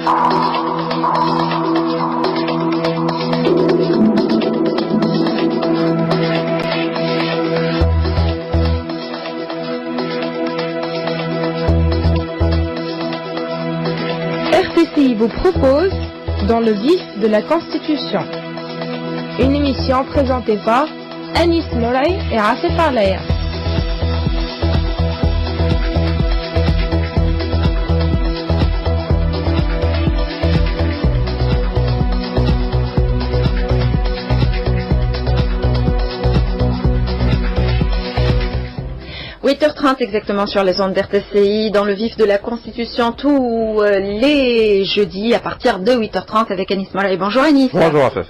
RTCI vous propose Dans le vif de la Constitution, une émission présentée par Anis Moulay et Asif Alaya. Exactement sur les ondes d'RTCI, dans le vif de la Constitution, tous les jeudis à partir de 8h30 avec Anis Moulay. Bonjour Anis. Bonjour Afef.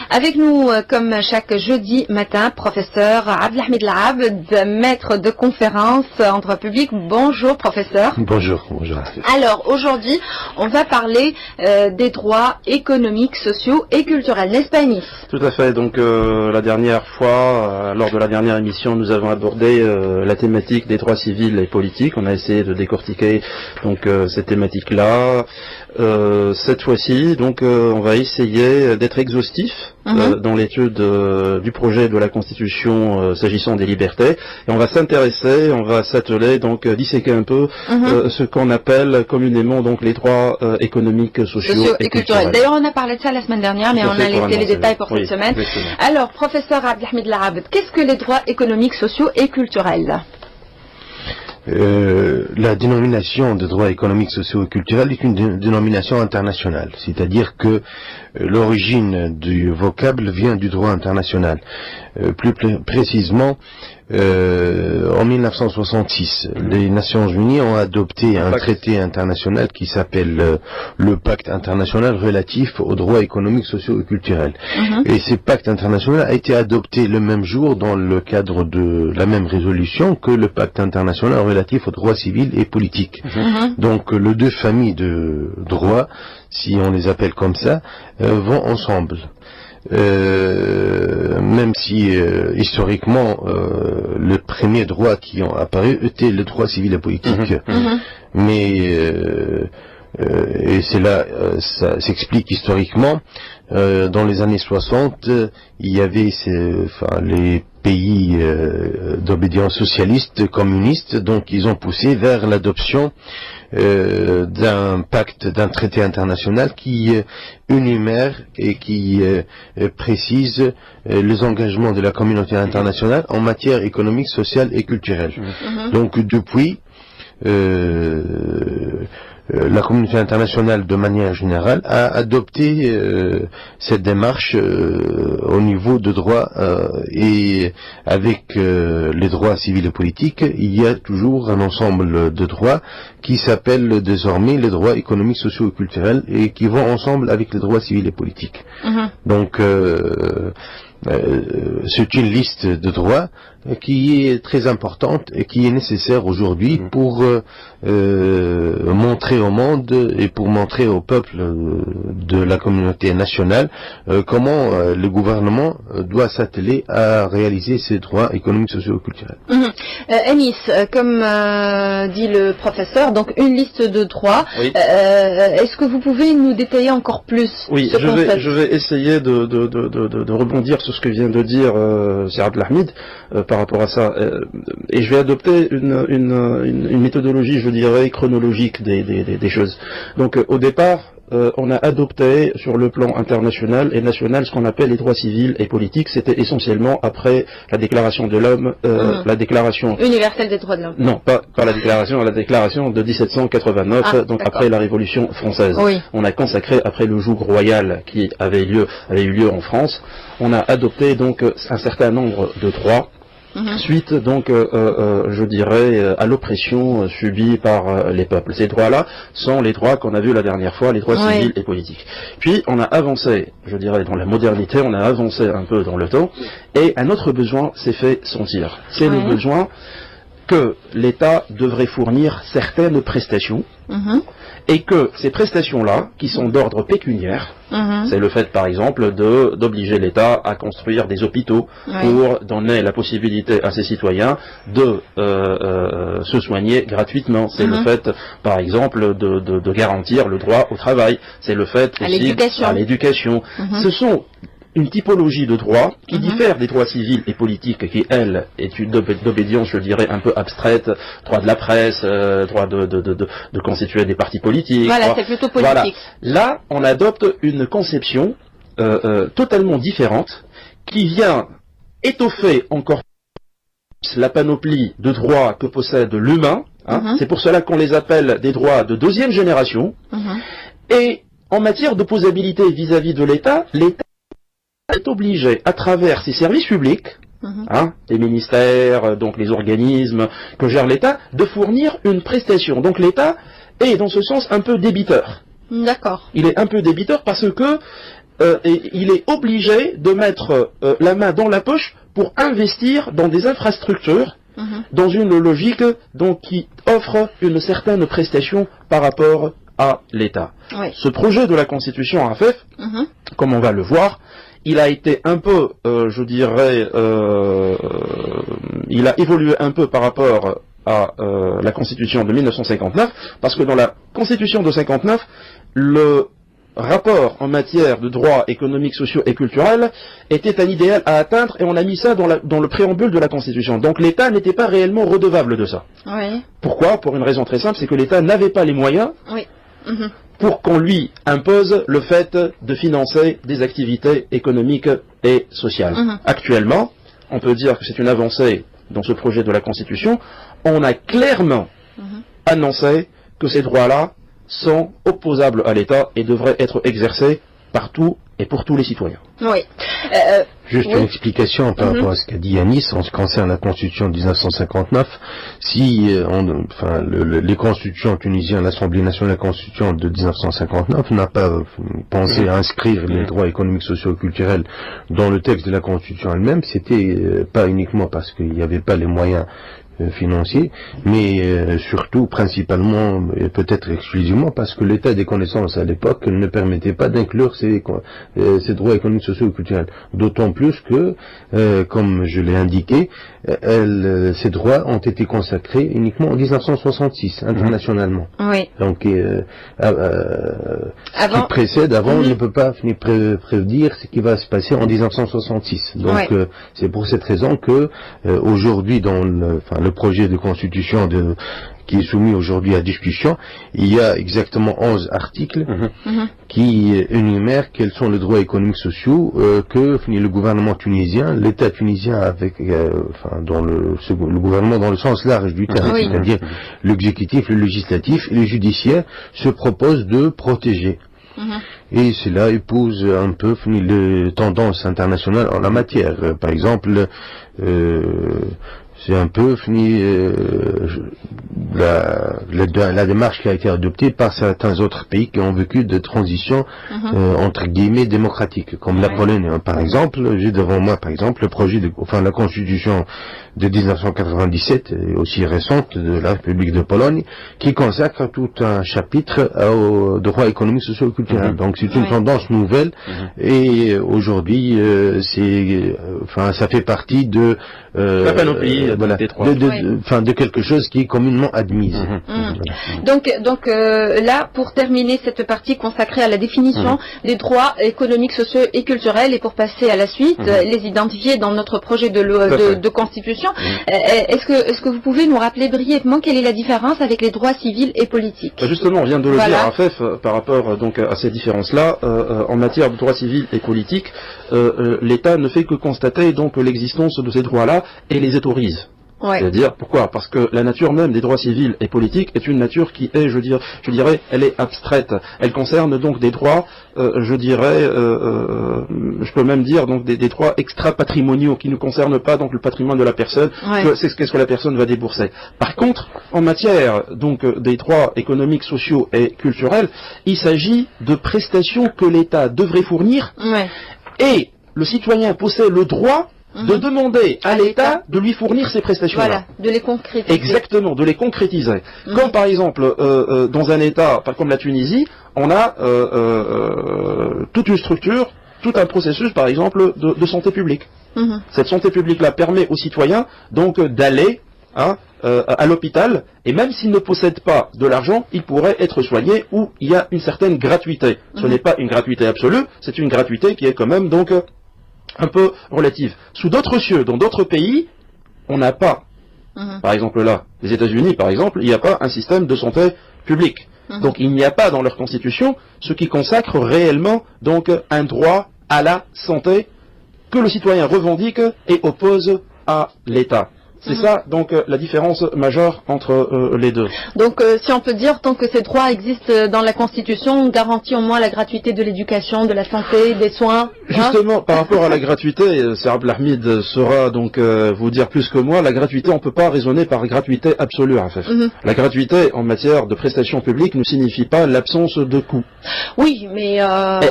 Avec nous, comme chaque jeudi matin, professeur Abdelhamid Labd, maître de conférence en droit public. Bonjour professeur. Bonjour Afef. Alors aujourd'hui, on va parler des droits économiques, sociaux et culturels, n'est-ce pas Anis? Tout à fait. Donc la dernière fois, lors de la dernière émission, nous avons abordé la thématique des droits civils et politiques. On a essayé de décortiquer donc cette thématique-là. Cette fois-ci, donc on va essayer d'être exhaustif dans l'étude du projet de la Constitution s'agissant des libertés, et on va s'intéresser, on va s'atteler donc disséquer un peu ce qu'on appelle communément donc les droits économiques, sociaux et culturels. D'ailleurs, on a parlé de ça la semaine dernière, mais on a laissé les détails pour cette semaine. Exactement. Alors, professeur Abdelhamid Labd, qu'est-ce que les droits économiques, sociaux et culturels? La dénomination de droits économiques, sociaux et culturels est une dénomination internationale, c'est-à-dire que l'origine du vocable vient du droit international. Plus précisément, en 1966, les Nations Unies ont adopté un traité international qui s'appelle le Pacte international relatif aux droits économiques, sociaux et culturels. Et ce pacte international a été adopté le même jour dans le cadre de la même résolution que le Pacte international relatif aux droits civils et politiques. Donc les deux familles de droits, si on les appelle comme ça, vont ensemble. Même si historiquement les premiers droits qui ont apparu étaient les droits civils et politiques, mais et c'est là ça s'explique historiquement. Dans les années 60, il y avait les pays d'obédience socialiste, communiste, donc ils ont poussé vers l'adoption d'un pacte, d'un traité international qui énumère et qui précise les engagements de la communauté internationale en matière économique, sociale et culturelle. Donc depuis, la communauté internationale de manière générale a adopté cette démarche au niveau de droit et avec les droits civils et politiques, il y a toujours un ensemble de droits qui s'appellent désormais les droits économiques, sociaux et culturels et qui vont ensemble avec les droits civils et politiques. Donc c'est une liste de droits qui est très importante et qui est nécessaire aujourd'hui pour montrer au monde et pour montrer au peuple de la communauté nationale comment le gouvernement doit s'atteler à réaliser ces droits économiques, sociaux et culturels. Anis, comme dit le professeur, donc une liste de droits. Est-ce que vous pouvez nous détailler encore plus ce concept? Je vais essayer de rebondir sur ce que vient de dire Sir Abdelhamid par rapport à ça, et je vais adopter une méthodologie, je dirais, chronologique des choses. Donc au départ, on a adopté sur le plan international et national ce qu'on appelle les droits civils et politiques. C'était essentiellement après la déclaration de l'homme, la déclaration universelle des droits de l'homme. Non, pas la déclaration de 1789, donc après la Révolution française. On a consacré après le joug royal qui avait eu lieu en France. On a adopté donc un certain nombre de droits. Suite donc, je dirais, à l'oppression subie par les peuples. Ces droits-là sont les droits qu'on a vus la dernière fois, les droits civils et politiques. Puis on a avancé, je dirais, dans la modernité, on a avancé un peu dans le temps, et un autre besoin s'est fait sentir. C'est le besoin que l'État devrait fournir certaines prestations, et que ces prestations-là, qui sont d'ordre pécuniaire, c'est le fait par exemple d'obliger l'État à construire des hôpitaux pour donner la possibilité à ses citoyens de se soigner gratuitement. C'est le fait par exemple de garantir le droit au travail. C'est le fait aussi à l'éducation. Ce sont une typologie de droits qui diffère des droits civils et politiques qui, elle, est d'obédience, je dirais, un peu abstraite, droit de la presse, droit de constituer des partis politiques. Voilà, c'est plutôt politique. Voilà. Là, on adopte une conception totalement différente qui vient étoffer encore plus la panoplie de droits que possède l'humain. C'est pour cela qu'on les appelle des droits de deuxième génération. Et en matière d'opposabilité vis-à-vis de l'État, l'État est obligé, à travers ses services publics, les ministères, donc les organismes que gère l'État, de fournir une prestation. Donc l'État est, dans ce sens, un peu débiteur. D'accord. Il est un peu débiteur parce que il est obligé de mettre la main dans la poche pour investir dans des infrastructures, dans une logique donc qui offre une certaine prestation par rapport à l'État. Ce projet de la Constitution AFEF, comme on va le voir, il a été un peu, je dirais, il a évolué un peu par rapport à la Constitution de 1959, parce que dans la Constitution de 59, le rapport en matière de droits économiques, sociaux et culturels était un idéal à atteindre, et on a mis ça dans le préambule de la Constitution. Donc l'État n'était pas réellement redevable de ça. Pourquoi? Pour une raison très simple, c'est que l'État n'avait pas les moyens pour qu'on lui impose le fait de financer des activités économiques et sociales. Actuellement, on peut dire que c'est une avancée dans ce projet de la Constitution. On a clairement annoncé que ces droits-là sont opposables à l'État et devraient être exercés partout et pour tous les citoyens. Juste une explication par rapport à ce qu'a dit Yanis en ce qui concerne la Constitution de 1959. Si les constitutions tunisiennes, l'Assemblée nationale constituante de 1959 n'a pas pensé à inscrire les droits économiques, sociaux et culturels dans le texte de la Constitution elle-même, c'était pas uniquement parce qu'il n'y avait pas les moyens financiers, mais surtout, principalement, et peut-être exclusivement, parce que l'état des connaissances à l'époque ne permettait pas d'inclure ces droits économiques, sociaux et culturels. D'autant plus que, comme je l'ai indiqué, ces droits ont été consacrés uniquement en 1966, internationalement. Donc, ce qui précède, avant, on ne peut pas prédire ce qui va se passer en 1966. Donc, c'est pour cette raison que, aujourd'hui, dans le projet de constitution qui est soumis aujourd'hui à discussion, il y a exactement 11 articles qui énumèrent quels sont les droits économiques sociaux que le gouvernement tunisien, l'État tunisien avec le gouvernement dans le sens large du terme, c'est-à-dire l'exécutif, le législatif et le judiciaire, se proposent de protéger. Et cela épouse un peu les tendances internationales en la matière. Par exemple, c'est un peu la démarche qui a été adoptée par certains autres pays qui ont vécu de transitions entre guillemets démocratiques, comme la Pologne. Par exemple, j'ai devant moi par exemple le projet la Constitution de 1997, aussi récente, de la République de Pologne, qui consacre tout un chapitre aux droits économiques, sociaux et culturels. Donc c'est une tendance nouvelle, et aujourd'hui ça fait partie de la panoplie de quelque chose qui est communément admise. Donc là, pour terminer cette partie consacrée à la définition des droits économiques, sociaux et culturels, et pour passer à la suite, les identifier dans notre projet de constitution, est-ce que vous pouvez nous rappeler brièvement quelle est la différence avec les droits civils et politiques? Justement, on vient de le dire à FEF par rapport donc à ces différences-là. En matière de droits civils et politiques, l'État ne fait que constater donc l'existence de ces droits-là et les autorise. C'est-à-dire, pourquoi? Parce que la nature même des droits civils et politiques est une nature qui est, je dirais, elle est abstraite. Elle concerne donc des droits, je peux même dire donc des droits extra-patrimoniaux qui ne concernent pas donc le patrimoine de la personne, qu'est-ce que la personne va débourser. Par contre, en matière donc des droits économiques, sociaux et culturels, il s'agit de prestations que l'État devrait fournir, et le citoyen possède le droit de demander à l'État de lui fournir ces prestations-là. Voilà, de les concrétiser. Exactement, de les concrétiser. Comme par exemple, dans un État comme la Tunisie, on a toute une structure, tout un processus, par exemple, de santé publique. Cette santé publique-là permet aux citoyens donc d'aller à l'hôpital, et même s'ils ne possèdent pas de l'argent, ils pourraient être soignés où il y a une certaine gratuité. Ce n'est pas une gratuité absolue, c'est une gratuité qui est quand même donc un peu relative. Sous d'autres cieux, dans d'autres pays, on n'a pas, par exemple là, les États-Unis par exemple, il n'y a pas un système de santé publique. Donc il n'y a pas dans leur constitution ce qui consacre réellement donc un droit à la santé que le citoyen revendique et oppose à l'État. C'est ça, donc, la différence majeure entre les deux. Donc, si on peut dire, tant que ces droits existent dans la Constitution, on garantit au moins la gratuité de l'éducation, de la santé, des soins. Justement, par rapport à la gratuité, Sir Abdelhamid saura donc vous dire plus que moi, la gratuité, on ne peut pas raisonner par gratuité absolue, en fait. La gratuité, en matière de prestations publiques, ne signifie pas l'absence de coût. Oui, mais...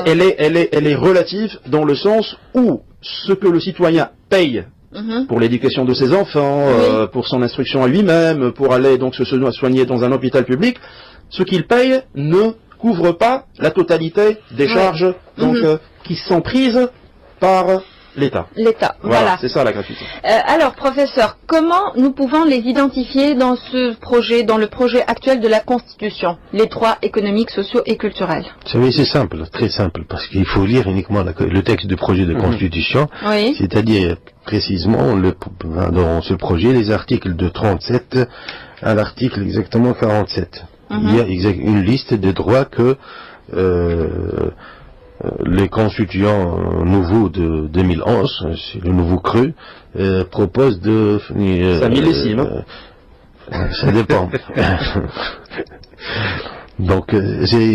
Elle est relative dans le sens où ce que le citoyen paye pour l'éducation de ses enfants, pour son instruction à lui-même, pour aller donc se soigner dans un hôpital public, ce qu'il paye ne couvre pas la totalité des charges donc, qui sont prises par l'État. L'État, voilà. C'est ça la gratuité. Alors, professeur, comment nous pouvons les identifier dans ce projet, dans le projet actuel de la Constitution, les droits économiques, sociaux et culturels? Vous savez, c'est simple, très simple, parce qu'il faut lire uniquement le texte du projet de Constitution, c'est-à-dire précisément dans ce projet les articles de 37 à l'article exactement 47. Il y a une liste de droits que les constituants nouveaux de 2011, c'est le nouveau cru, proposent de... ça millésime. Ça dépend. Donc,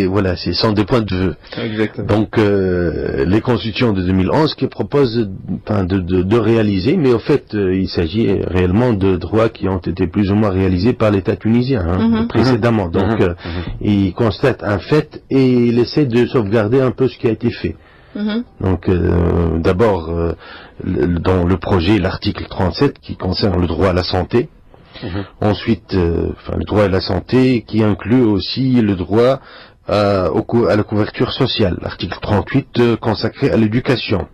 voilà, ce sont des points de vue. Exactement. Donc, les constitutions de 2011 qui proposent de réaliser, mais au fait, il s'agit réellement de droits qui ont été plus ou moins réalisés par l'État tunisien précédemment. Donc, il constate un fait et il essaie de sauvegarder un peu ce qui a été fait. Donc, d'abord, dans le projet, l'article 37 qui concerne le droit à la santé. Ensuite, le droit à la santé qui inclut aussi le droit à la couverture sociale. L'article 38 consacré à l'éducation.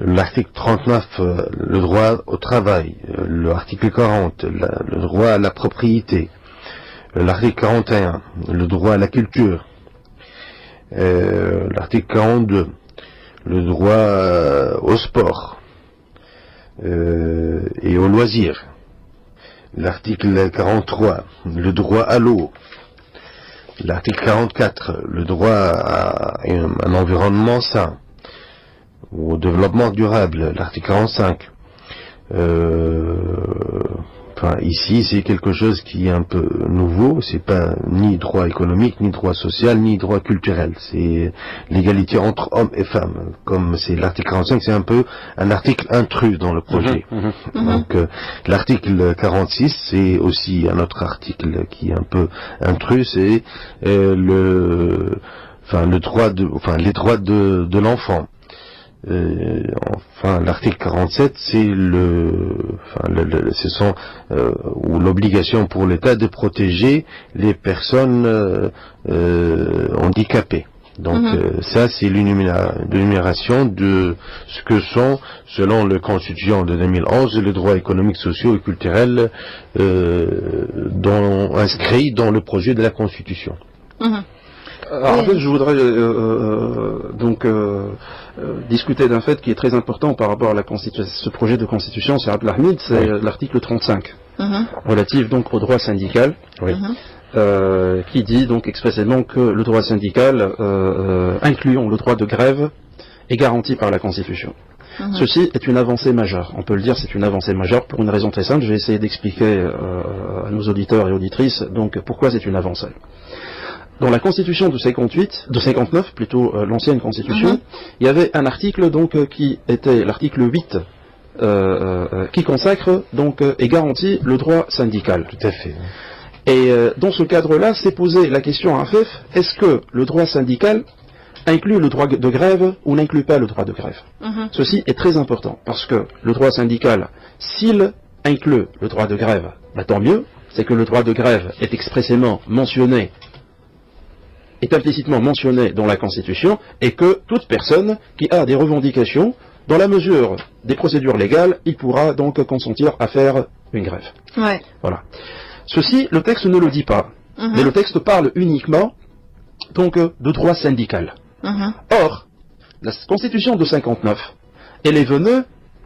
L'article 39, le droit au travail. L'article 40, le droit à la propriété. L'article 41, le droit à la culture. L'article 42, le droit au sport et aux loisirs. L'article 43, le droit à l'eau. L'article 44, le droit à un environnement sain, au développement durable. L'article 45, ici c'est quelque chose qui est un peu nouveau, c'est pas ni droit économique, ni droit social, ni droit culturel, c'est l'égalité entre hommes et femmes, comme c'est l'article 45, c'est un peu un article intrus dans le projet. Donc l'article 46, c'est aussi un autre article qui est un peu intrus, c'est les droits de l'enfant. L'article 47, c'est l'obligation pour l'État de protéger les personnes handicapées. Donc ça, c'est l'énumération de ce que sont, selon le Constitution de 2011, les droits économiques, sociaux et culturels inscrits dans le projet de la Constitution. Alors, en fait, je voudrais discuter d'un fait qui est très important par rapport à ce projet de constitution, c'est Abdelhamid, c'est l'article 35, relatif donc au droit syndical, qui dit donc expressément que le droit syndical, incluant le droit de grève, est garanti par la Constitution. Ceci est une avancée majeure. On peut le dire, c'est une avancée majeure pour une raison très simple. Je vais essayer d'expliquer à nos auditeurs et auditrices donc pourquoi c'est une avancée. Dans la Constitution de 59 plutôt, l'ancienne Constitution, il y avait un article donc qui était l'article 8 qui consacre donc et garantit le droit syndical. Tout à fait. Et dans ce cadre-là, s'est posé la question à Afef, est-ce que le droit syndical inclut le droit de grève ou n'inclut pas le droit de grève. Ceci est très important, parce que le droit syndical, s'il inclut le droit de grève, tant mieux, c'est que le droit de grève est expressément mentionné, est implicitement mentionné dans la Constitution, et que toute personne qui a des revendications, dans la mesure des procédures légales, il pourra donc consentir à faire une grève. Ouais. Voilà. Ceci, le texte ne le dit pas, mais le texte parle uniquement donc de droit syndical. Or, la Constitution de 59, elle est venue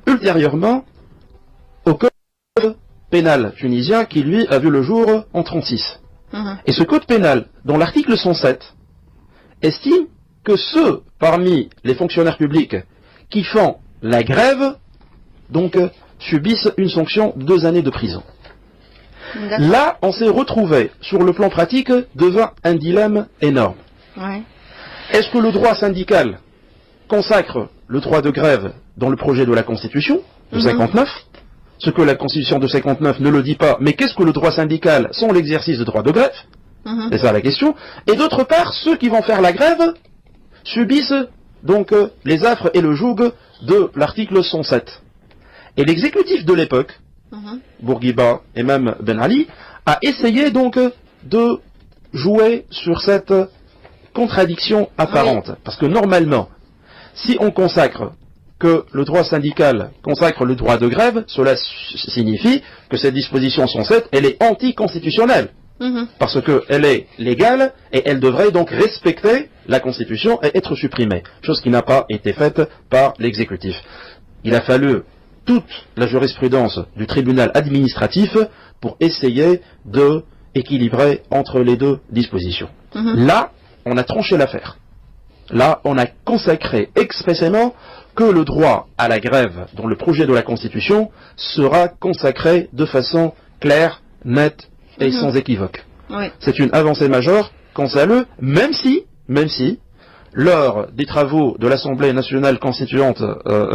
ultérieurement au code pénal tunisien qui, lui, a vu le jour en 36. Et ce code pénal, dans l'article 107, estime que ceux parmi les fonctionnaires publics qui font la grève, donc, subissent une sanction de 2 années de prison. Là, on s'est retrouvé, sur le plan pratique, devant un dilemme énorme. Ouais. Est-ce que le droit syndical consacre le droit de grève dans le projet de la Constitution de 59, ce que la Constitution de 59 ne le dit pas, mais qu'est-ce que le droit syndical sans l'exercice de droit de grève? C'est ça la question. Et d'autre part, ceux qui vont faire la grève subissent donc les affres et le joug de l'article 107. Et l'exécutif de l'époque, Bourguiba et même Ben Ali, a essayé donc de jouer sur cette contradiction apparente. Parce que normalement, si on consacre que le droit syndical consacre le droit de grève, cela signifie que cette disposition 107, elle est anticonstitutionnelle. Parce qu'elle est légale et elle devrait donc respecter la Constitution et être supprimée. Chose qui n'a pas été faite par l'exécutif. Il a fallu toute la jurisprudence du tribunal administratif pour essayer de équilibrer entre les deux dispositions. Là, on a tranché l'affaire. Là, on a consacré expressément que le droit à la grève dans le projet de la Constitution sera consacré de façon claire, nette et sans équivoque. C'est une avancée majeure qu'on salue, même si, lors des travaux de l'Assemblée nationale constituante,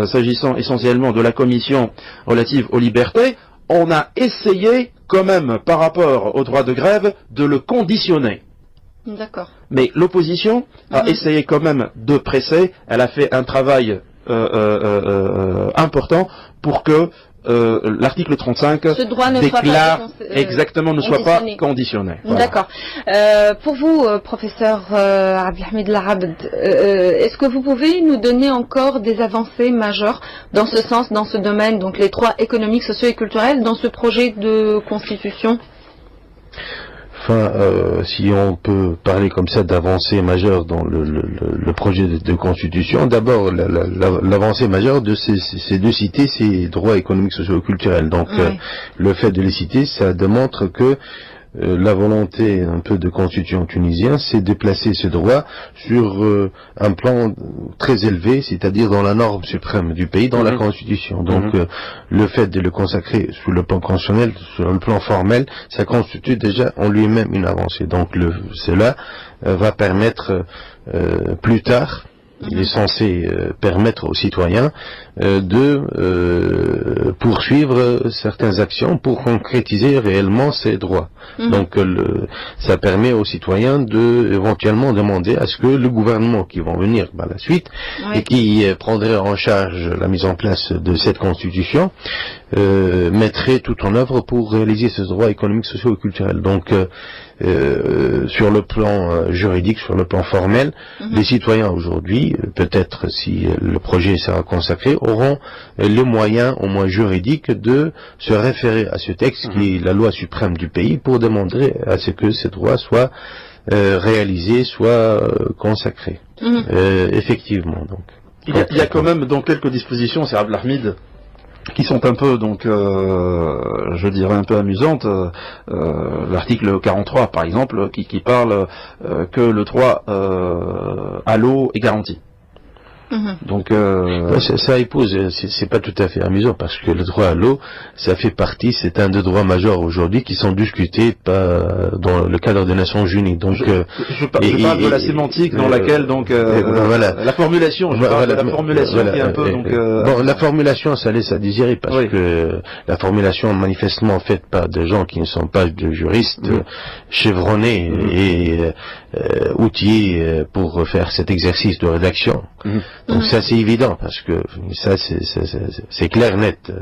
s'agissant essentiellement de la commission relative aux libertés, on a essayé quand même, par rapport au droit de grève, de le conditionner. D'accord. Mais l'opposition a essayé quand même de presser, elle a fait un travail important pour que l'article 35 déclare exactement ne soit pas conditionné. Voilà. D'accord. Pour vous, professeur Abdelhamid Larabd, est-ce que vous pouvez nous donner encore des avancées majeures dans ce sens, dans ce domaine, donc les droits économiques, sociaux et culturels, dans ce projet de constitution? Enfin, si on peut parler comme ça d'avancée majeure dans le projet de constitution, d'abord l'avancée majeure c'est de citer ces droits économiques, sociaux et culturels. Donc le fait de les citer, ça démontre que la volonté un peu de constitution tunisien, c'est de placer ce droit sur un plan très élevé, c'est-à-dire dans la norme suprême du pays, dans la constitution. Donc le fait de le consacrer sur le plan constitutionnel, sur le plan formel, ça constitue déjà en lui-même une avancée. Donc cela va permettre plus tard, il est censé permettre aux citoyens de poursuivre certaines actions pour concrétiser réellement ces droits. Donc ça permet aux citoyens de éventuellement demander à ce que le gouvernement qui vont venir par la suite et qui prendrait en charge la mise en place de cette constitution mettrait tout en œuvre pour réaliser ce droit économique, social et culturel. Donc sur le plan juridique, sur le plan formel, les citoyens aujourd'hui, peut-être si le projet sera consacré, auront les moyens, au moins juridiques, de se référer à ce texte qui est la loi suprême du pays pour demander à ce que ces droits soient réalisés, soient consacrés. Effectivement, donc. Il y a quand même donc quelques dispositions, c'est Abdelhamid, qui sont un peu, donc, je dirais un peu amusantes. L'article 43, par exemple, qui parle que le droit à l'eau est garanti. Donc ça épouse, c'est pas tout à fait amusant parce que le droit à l'eau, ça fait partie, c'est un des droits majeurs aujourd'hui qui sont discutés dans le cadre des Nations Unies. Donc je parle de la sémantique dans laquelle donc la formulation, qui est un peu la formulation ça laisse à désirer parce que la formulation manifestement faite par des gens qui ne sont pas de juristes chevronnés et outillés pour faire cet exercice de rédaction. Donc ça c'est évident parce que ça c'est clair net.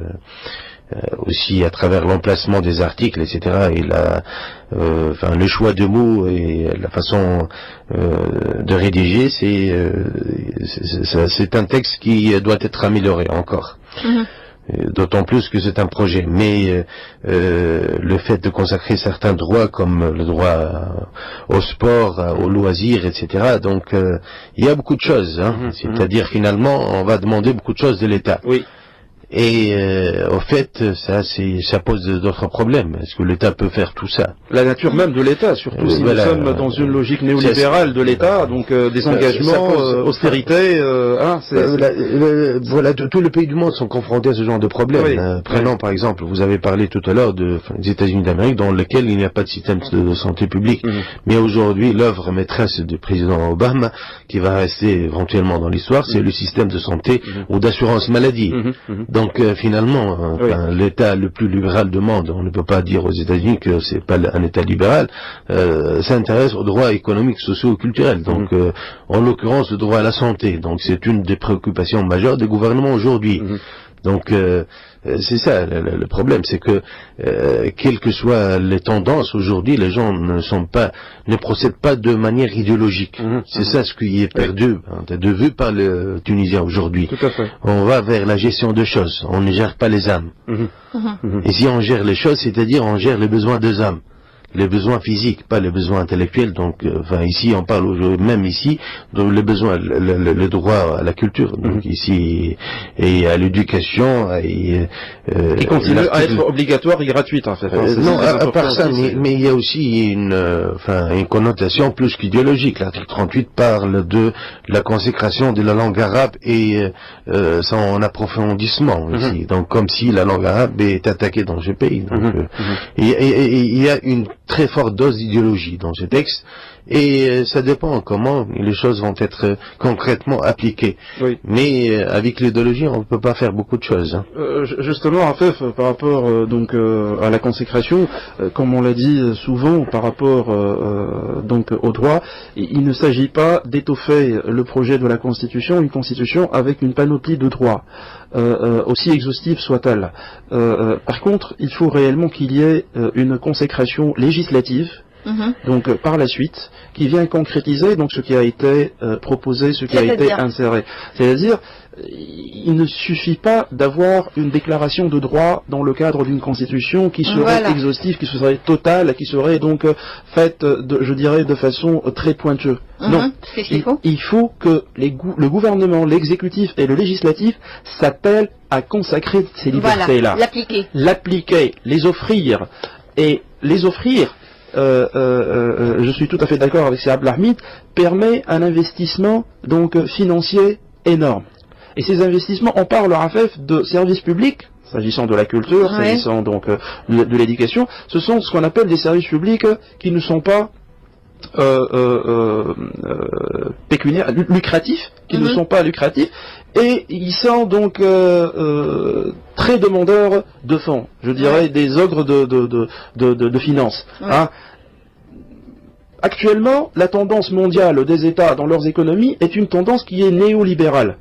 Aussi à travers l'emplacement des articles, etc. et le choix de mots et la façon de rédiger, c'est un texte qui doit être amélioré encore. D'autant plus que c'est un projet. Mais le fait de consacrer certains droits comme le droit au sport, au loisir, etc. Donc il y a beaucoup de choses. C'est-à-dire finalement on va demander beaucoup de choses de l'État. Oui. Et au fait, ça pose d'autres problèmes. Est-ce que l'État peut faire tout ça? La nature même de l'État, surtout si nous sommes dans une logique néolibérale de l'État, donc des engagements, austérité. Tous les pays du monde sont confrontés à ce genre de problème. Prenons par exemple, vous avez parlé tout à l'heure des États-Unis d'Amérique, dans lesquels il n'y a pas de système de santé publique. Mais aujourd'hui, l'œuvre maîtresse du président Obama, qui va rester éventuellement dans l'histoire, c'est le système de santé ou d'assurance maladie. Donc finalement, l'État le plus libéral du monde, on ne peut pas dire aux États-Unis que c'est pas un État libéral, s'intéresse aux droits économiques, sociaux et culturels. Donc en l'occurrence le droit à la santé. Donc c'est une des préoccupations majeures des gouvernements aujourd'hui. Donc c'est ça le problème, c'est que quelles que soient les tendances aujourd'hui, les gens ne procèdent pas de manière idéologique. C'est ça ce qui est perdu de vue par le Tunisien aujourd'hui. Tout à fait. On va vers la gestion de choses, on ne gère pas les âmes. Et si on gère les choses, c'est-à-dire on gère les besoins des âmes. Les besoins physiques, pas les besoins intellectuels. Donc, ici, on parle même ici de les besoins, le droit à la culture. Donc ici et à l'éducation qui continue à être obligatoire et gratuite en fait. Non, à part ça, mais il y a aussi une connotation plus qu'idéologique. L'article 38 parle de la consécration de la langue arabe et son approfondissement ici. Donc, comme si la langue arabe est attaquée dans ce pays. Donc, il y a une très forte dose d'idéologie dans ce texte et ça dépend comment les choses vont être concrètement appliquées. Mais avec l'idéologie on ne peut pas faire beaucoup de choses. Justement, Afef, par rapport à la consécration, comme on l'a dit souvent par rapport au droit, il ne s'agit pas d'étoffer le projet de la Constitution, une Constitution avec une panoplie de droits, aussi exhaustive soit-elle. Par contre, il faut réellement qu'il y ait une consécration législative, donc par la suite, qui vient concrétiser donc ce qui a été proposé, ce qui a été inséré. C'est-à-dire, il ne suffit pas d'avoir une déclaration de droit dans le cadre d'une constitution qui serait exhaustive, qui serait totale, qui serait donc faite, je dirais, de façon très pointueuse. Non, il faut que le gouvernement, l'exécutif et le législatif s'appellent à consacrer ces libertés-là. L'appliquer, les offrir, et les offrir. Je suis tout à fait d'accord avec Abdel Hamid, permet un investissement donc financier énorme. Et ces investissements, on parle, Afef, de services publics, s'agissant de la culture, s'agissant donc de l'éducation, ce sont ce qu'on appelle des services publics qui ne sont pas pécuniaires, lucratifs, ne sont pas lucratifs, et ils sont donc très demandeurs de fonds, je dirais des ogres de finances. Actuellement, la tendance mondiale des États dans leurs économies est une tendance qui est néolibérale.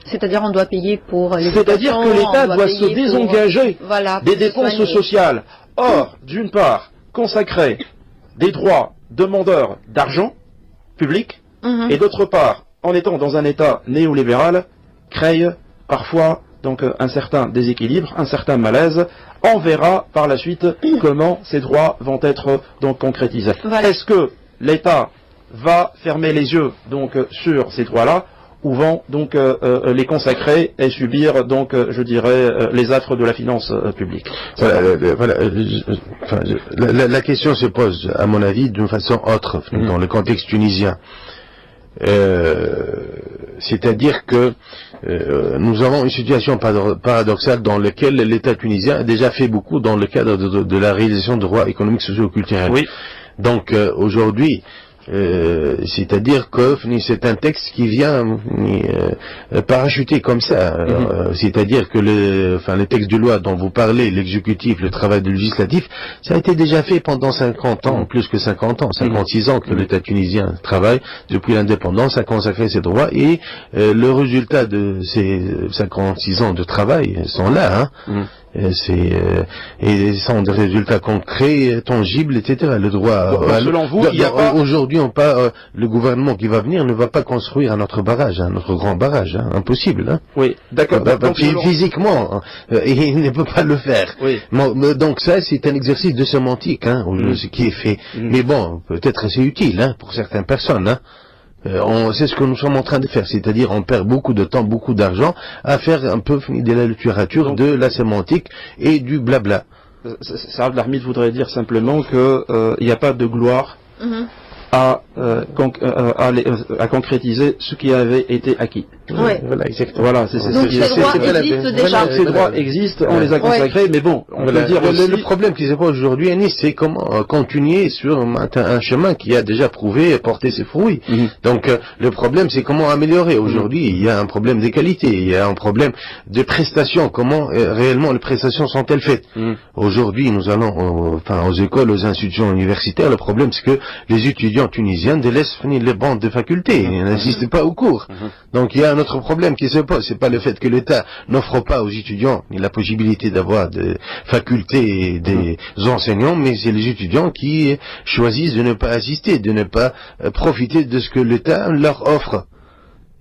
C'est-à-dire on doit payer pour les C'est-à-dire que l'État doit se désengager des dépenses sociales. Or, d'une part, consacrer des droits demandeurs d'argent public, et d'autre part, en étant dans un État néolibéral, crée parfois donc un certain déséquilibre, un certain malaise. On verra par la suite comment ces droits vont être donc concrétisés. Est-ce que l'État va fermer les yeux donc sur ces droits-là, ou vont donc les consacrer et subir donc je dirais les affres de la finance publique? La question se pose à mon avis d'une façon autre dans le contexte tunisien. C'est-à-dire que nous avons une situation paradoxale dans laquelle l'État tunisien a déjà fait beaucoup dans le cadre de la réalisation de droits économiques, sociaux et culturels. Oui. Donc aujourd'hui, c'est-à-dire que c'est un texte qui vient parachuter comme ça. C'est-à-dire que le texte de loi dont vous parlez, l'exécutif, le travail du législatif, ça a été déjà fait pendant 50 ans, plus que 50 ans, 56 ans que l'État tunisien travaille depuis l'indépendance, a consacré ses droits et le résultat de ces 56 ans de travail sont là. Et sont des résultats concrets, tangibles, etc. Le droit. Selon vous, il y a pas... Aujourd'hui, le gouvernement qui va venir ne va pas construire un autre barrage, un autre grand barrage, impossible. Oui, d'accord. Physiquement, il ne peut pas le faire. Oui. Donc ça, c'est un exercice de sémantique, ce qui est fait. Mais bon, peut-être c'est utile, pour certaines personnes. C'est ce que nous sommes en train de faire, c'est-à-dire on perd beaucoup de temps, beaucoup d'argent à faire un peu de la littérature, de la sémantique et du blabla. Sarah Abdelhamid voudrait dire simplement que il n'y a pas de gloire à concrétiser ce qui avait été acquis. Ouais. Voilà, exactement. Voilà, donc ces droits existent déjà. Ces droits existent, on les a consacrés, mais bon, on peut dire aussi... Le problème qui se pose aujourd'hui à Nice, c'est comment continuer sur un chemin qui a déjà prouvé porter ses fruits. Donc le problème, c'est comment améliorer. Aujourd'hui, il y a un problème des qualités, il y a un problème de prestations. Comment réellement les prestations sont-elles faites? Aujourd'hui, nous allons aux écoles, aux institutions universitaires. Le problème, c'est que les étudiants tunisiens délaissent les bancs de faculté, ils n'assistent pas aux cours. Donc il y a un autre problème qui se pose, c'est pas le fait que l'État n'offre pas aux étudiants ni la possibilité d'avoir des facultés et des enseignants, mais c'est les étudiants qui choisissent de ne pas assister, de ne pas profiter de ce que l'État leur offre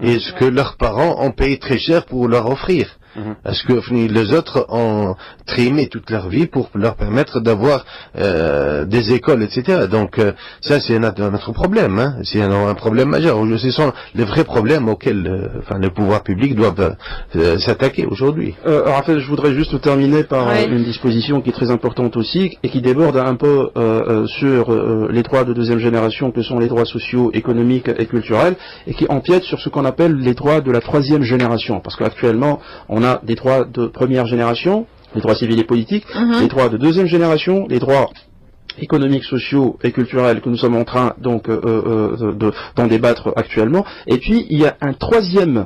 et ce que leurs parents ont payé très cher pour leur offrir. Parce que les autres ont trimé toute leur vie pour leur permettre d'avoir des écoles, etc. Donc ça c'est notre problème, c'est un problème majeur. Ce sont les vrais problèmes auxquels les pouvoirs publics doivent s'attaquer aujourd'hui. Raphaël, je voudrais juste terminer par une disposition qui est très importante aussi et qui déborde un peu sur les droits de deuxième génération que sont les droits sociaux, économiques et culturels et qui empiètent sur ce qu'on appelle les droits de la troisième génération. Parce qu'actuellement, on a des droits de première génération, les droits civils et politiques, les droits de deuxième génération, les droits économiques, sociaux et culturels que nous sommes en train donc d'en débattre actuellement. Et puis il y a un troisième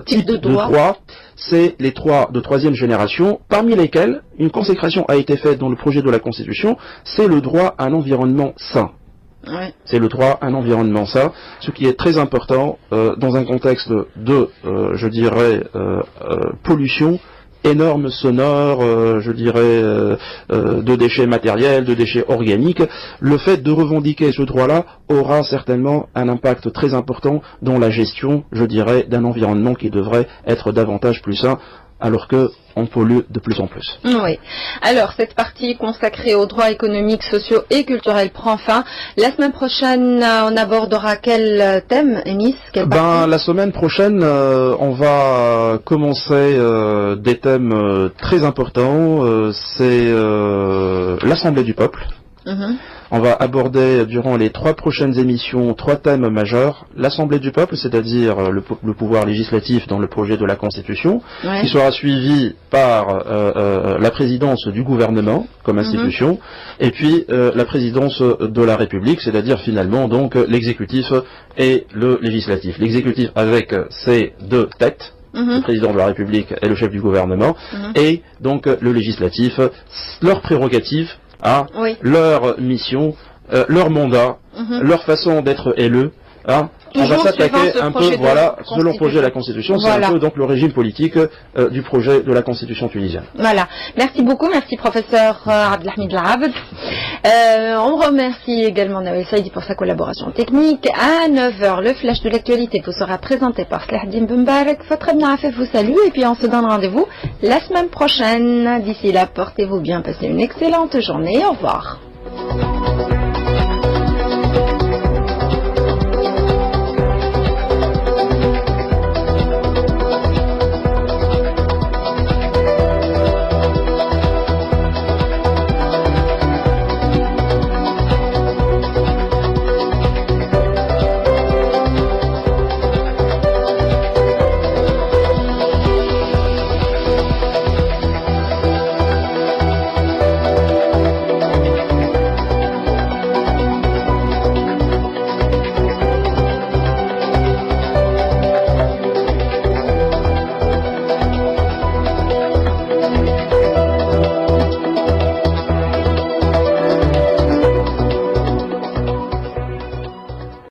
type de droit, c'est les droits de troisième génération, parmi lesquels une consécration a été faite dans le projet de la Constitution, c'est le droit à un environnement sain. C'est le droit à un environnement sain, ce qui est très important dans un contexte de, je dirais, pollution énorme, sonore, de déchets matériels, de déchets organiques. Le fait de revendiquer ce droit-là aura certainement un impact très important dans la gestion, je dirais, d'un environnement qui devrait être davantage plus sain, alors que on pollue de plus en plus. Oui. Alors, cette partie consacrée aux droits économiques, sociaux et culturels prend fin. La semaine prochaine, on abordera quel thème, Enis? La semaine prochaine, on va commencer des thèmes très importants. C'est l'Assemblée du peuple. On va aborder durant les 3 prochaines émissions 3 thèmes majeurs. L'Assemblée du peuple, c'est-à-dire le pouvoir législatif dans le projet de la Constitution, qui sera suivi par la présidence du gouvernement comme institution, et puis la présidence de la République, c'est-à-dire finalement donc l'exécutif et le législatif. L'exécutif avec ses 2 têtes, le président de la République et le chef du gouvernement, et donc le législatif, leurs prérogatives, leur mission, leur mandat, leur façon d'être élu. On va s'attaquer un peu, selon le projet de la Constitution, c'est un peu donc le régime politique du projet de la Constitution tunisienne. Voilà. Merci beaucoup, merci professeur Abdelhamid Labed. On remercie également Nawel Saïdi pour sa collaboration technique. À 9h, le flash de l'actualité vous sera présenté par Slahdin Bembarek. Fatra Bnafef vous salue et puis on se donne rendez-vous la semaine prochaine. D'ici là, portez-vous bien, passez une excellente journée. Au revoir.